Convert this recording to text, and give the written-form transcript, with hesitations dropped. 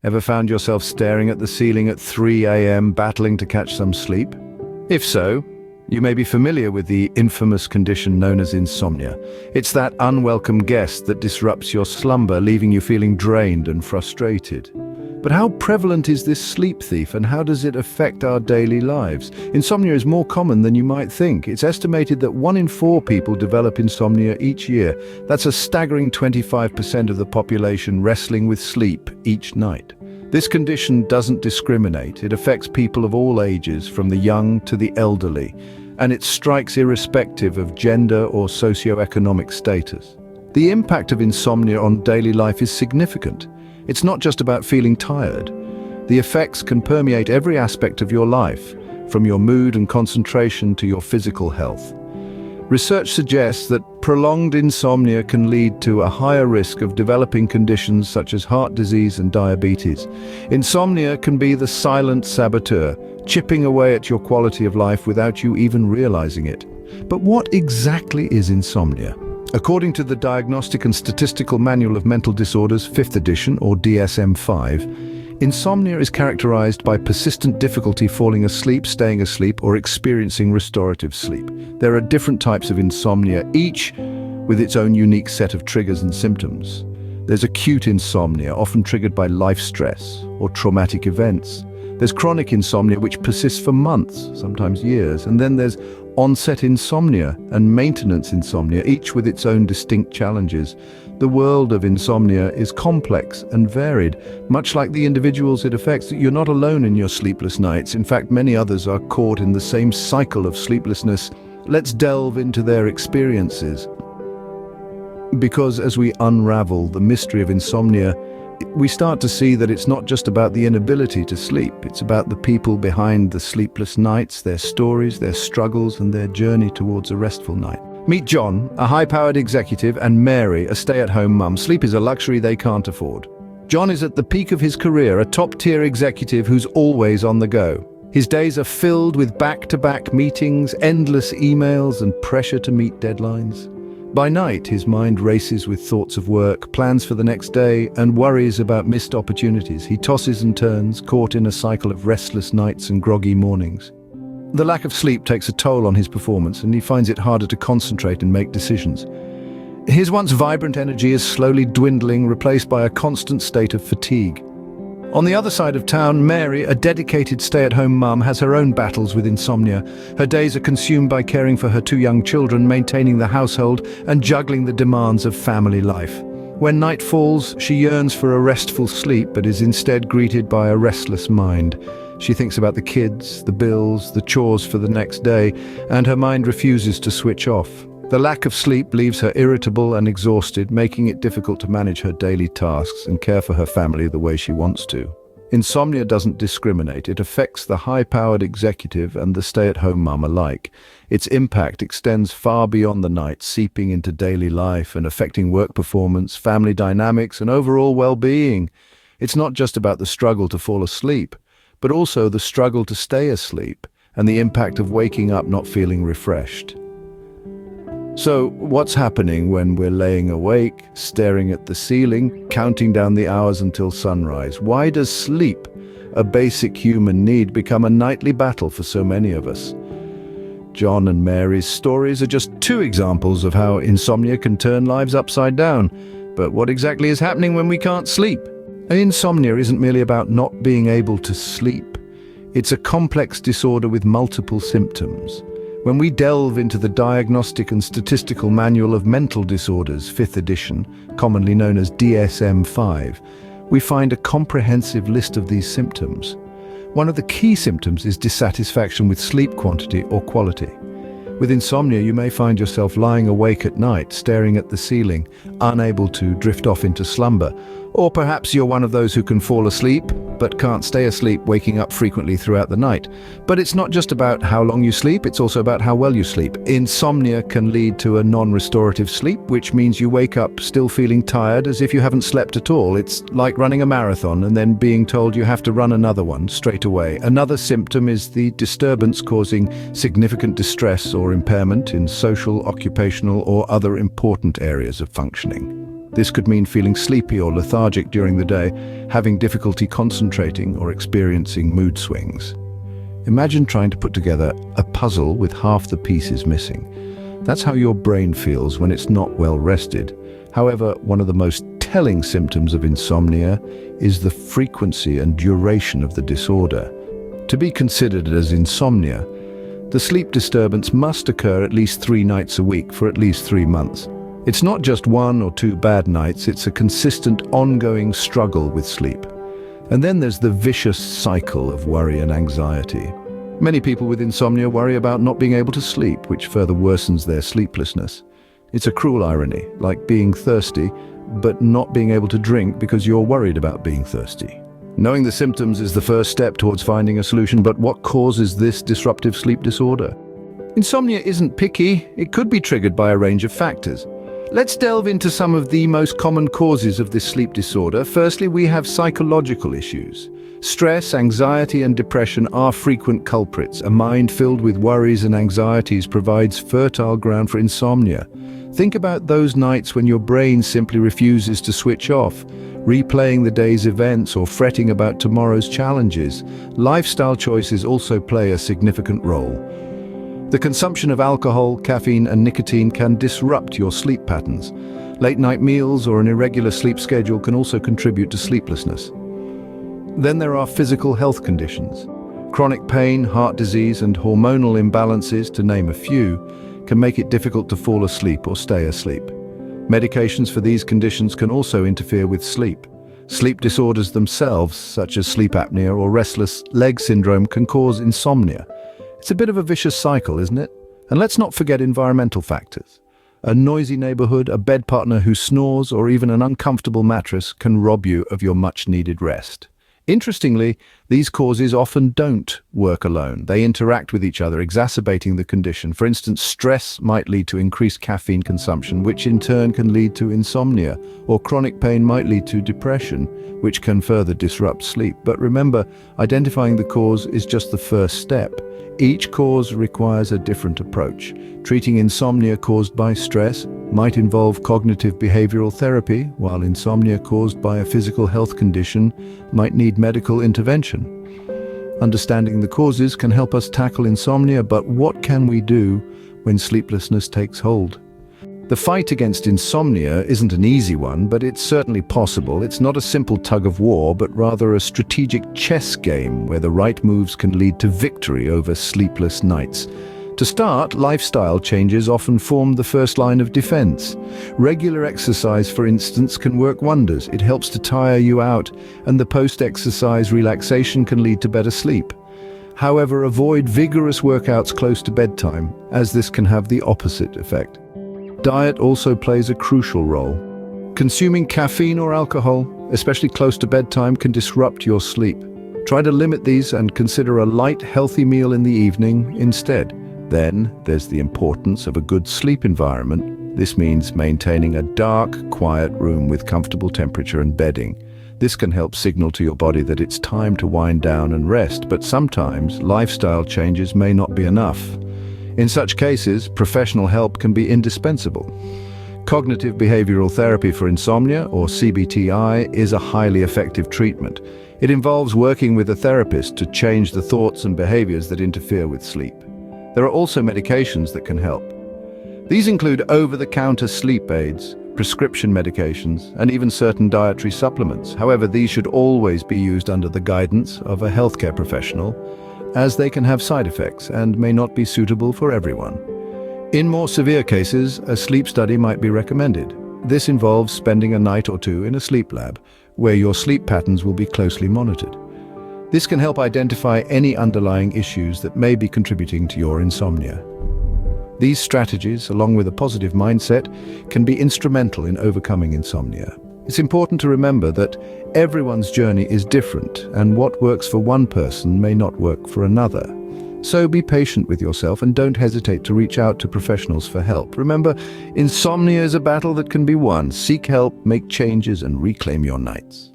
Ever found yourself staring at the ceiling at 3 a.m. battling to catch some sleep? If so, you may be familiar with the infamous condition known as insomnia. It's that unwelcome guest that disrupts your slumber, leaving you feeling drained and frustrated. But how prevalent is this sleep thief, and how does it affect our daily lives? Insomnia is more common than you might think. It's estimated that 1 in 4 people develop insomnia each year. That's a staggering 25% of the population wrestling with sleep each night. This condition doesn't discriminate. It affects people of all ages, from the young to the elderly, and it strikes irrespective of gender or socioeconomic status. The impact of insomnia on daily life is significant. It's not just about feeling tired. The effects can permeate every aspect of your life, from your mood and concentration to your physical health. Research suggests that prolonged insomnia can lead to a higher risk of developing conditions such as heart disease and diabetes. Insomnia can be the silent saboteur, chipping away at your quality of life without you even realizing it. But what exactly is insomnia? According to the Diagnostic and Statistical Manual of Mental Disorders, 5th edition, or DSM-5, insomnia is characterized by persistent difficulty falling asleep, staying asleep, or experiencing restorative sleep. There are different types of insomnia, each with its own unique set of triggers and symptoms. There's acute insomnia, often triggered by life stress or traumatic events. There's chronic insomnia, which persists for months, sometimes years. And then there's onset insomnia and maintenance insomnia, each with its own distinct challenges. The world of insomnia is complex and varied. Much like the individuals it affects, you're not alone in your sleepless nights. In fact, many others are caught in the same cycle of sleeplessness. Let's delve into their experiences. Because as we unravel the mystery of insomnia, we start to see that it's not just about the inability to sleep. It's about the people behind the sleepless nights, their stories, their struggles, and their journey towards a restful night. Meet John, a high-powered executive, and Mary, a stay-at-home mum. Sleep is a luxury they can't afford. John is at the peak of his career, a top-tier executive who's always on the go. His days are filled with back-to-back meetings, endless emails, and pressure to meet deadlines. By night, his mind races with thoughts of work, plans for the next day, and worries about missed opportunities. He tosses and turns, caught in a cycle of restless nights and groggy mornings. The lack of sleep takes a toll on his performance, and he finds it harder to concentrate and make decisions. His once vibrant energy is slowly dwindling, replaced by a constant state of fatigue. On the other side of town, Mary, a dedicated stay-at-home mum, has her own battles with insomnia. Her days are consumed by caring for her 2 young children, maintaining the household, and juggling the demands of family life. When night falls, she yearns for a restful sleep, but is instead greeted by a restless mind. She thinks about the kids, the bills, the chores for the next day, and her mind refuses to switch off. The lack of sleep leaves her irritable and exhausted, making it difficult to manage her daily tasks and care for her family the way she wants to. Insomnia doesn't discriminate. It affects the high-powered executive and the stay-at-home mum alike. Its impact extends far beyond the night, seeping into daily life and affecting work performance, family dynamics, and overall well-being. It's not just about the struggle to fall asleep, but also the struggle to stay asleep and the impact of waking up not feeling refreshed. So, what's happening when we're laying awake, staring at the ceiling, counting down the hours until sunrise? Why does sleep, a basic human need, become a nightly battle for so many of us? John and Mary's stories are just 2 examples of how insomnia can turn lives upside down. But what exactly is happening when we can't sleep? Insomnia isn't merely about not being able to sleep. It's a complex disorder with multiple symptoms. When we delve into the Diagnostic and Statistical Manual of Mental Disorders, 5th edition, commonly known as DSM-5, we find a comprehensive list of these symptoms. One of the key symptoms is dissatisfaction with sleep quantity or quality. With insomnia, you may find yourself lying awake at night, staring at the ceiling, unable to drift off into slumber. Or perhaps you're one of those who can fall asleep, but can't stay asleep, waking up frequently throughout the night. But it's not just about how long you sleep, it's also about how well you sleep. Insomnia can lead to a non-restorative sleep, which means you wake up still feeling tired, as if you haven't slept at all. It's like running a marathon and then being told you have to run another one straight away. Another symptom is the disturbance causing significant distress or impairment in social, occupational, or other important areas of functioning. This could mean feeling sleepy or lethargic during the day, having difficulty concentrating, or experiencing mood swings. Imagine trying to put together a puzzle with half the pieces missing. That's how your brain feels when it's not well rested. However, one of the most telling symptoms of insomnia is the frequency and duration of the disorder. To be considered as insomnia, the sleep disturbance must occur at least 3 nights a week for at least 3 months. It's not just 1 or 2 bad nights, it's a consistent, ongoing struggle with sleep. And then there's the vicious cycle of worry and anxiety. Many people with insomnia worry about not being able to sleep, which further worsens their sleeplessness. It's a cruel irony, like being thirsty, but not being able to drink because you're worried about being thirsty. Knowing the symptoms is the first step towards finding a solution, but what causes this disruptive sleep disorder? Insomnia isn't picky, it could be triggered by a range of factors. Let's delve into some of the most common causes of this sleep disorder. Firstly, we have psychological issues. Stress, anxiety, and depression are frequent culprits. A mind filled with worries and anxieties provides fertile ground for insomnia. Think about those nights when your brain simply refuses to switch off, replaying the day's events or fretting about tomorrow's challenges. Lifestyle choices also play a significant role. The consumption of alcohol, caffeine, and nicotine can disrupt your sleep patterns. Late-night meals or an irregular sleep schedule can also contribute to sleeplessness. Then there are physical health conditions. Chronic pain, heart disease, and hormonal imbalances, to name a few, can make it difficult to fall asleep or stay asleep. Medications for these conditions can also interfere with sleep. Sleep disorders themselves, such as sleep apnea or restless leg syndrome, can cause insomnia. It's a bit of a vicious cycle, isn't it? And let's not forget environmental factors. A noisy neighborhood, a bed partner who snores, or even an uncomfortable mattress can rob you of your much-needed rest. Interestingly, these causes often don't work alone. They interact with each other, exacerbating the condition. For instance, stress might lead to increased caffeine consumption, which in turn can lead to insomnia, or chronic pain might lead to depression, which can further disrupt sleep. But remember, identifying the cause is just the first step. Each cause requires a different approach. Treating insomnia caused by stress might involve cognitive behavioral therapy, while insomnia caused by a physical health condition might need medical intervention. Understanding the causes can help us tackle insomnia, but what can we do when sleeplessness takes hold? The fight against insomnia isn't an easy one, but it's certainly possible. It's not a simple tug of war, but rather a strategic chess game where the right moves can lead to victory over sleepless nights. To start, lifestyle changes often form the first line of defense. Regular exercise, for instance, can work wonders. It helps to tire you out, and the post-exercise relaxation can lead to better sleep. However, avoid vigorous workouts close to bedtime, as this can have the opposite effect. Diet also plays a crucial role. Consuming caffeine or alcohol, especially close to bedtime, can disrupt your sleep. Try to limit these and consider a light, healthy meal in the evening instead. Then there's the importance of a good sleep environment. This means maintaining a dark, quiet room with comfortable temperature and bedding. This can help signal to your body that it's time to wind down and rest, but sometimes lifestyle changes may not be enough. In such cases, professional help can be indispensable. Cognitive behavioral therapy for insomnia, or CBTI, is a highly effective treatment. It involves working with a therapist to change the thoughts and behaviors that interfere with sleep. There are also medications that can help. These include over-the-counter sleep aids, prescription medications, and even certain dietary supplements. However, these should always be used under the guidance of a healthcare professional, as they can have side effects and may not be suitable for everyone. In more severe cases, a sleep study might be recommended. This involves spending a night or two in a sleep lab, where your sleep patterns will be closely monitored. This can help identify any underlying issues that may be contributing to your insomnia. These strategies, along with a positive mindset, can be instrumental in overcoming insomnia. It's important to remember that everyone's journey is different, and what works for one person may not work for another. So be patient with yourself and don't hesitate to reach out to professionals for help. Remember, insomnia is a battle that can be won. Seek help, make changes, and reclaim your nights.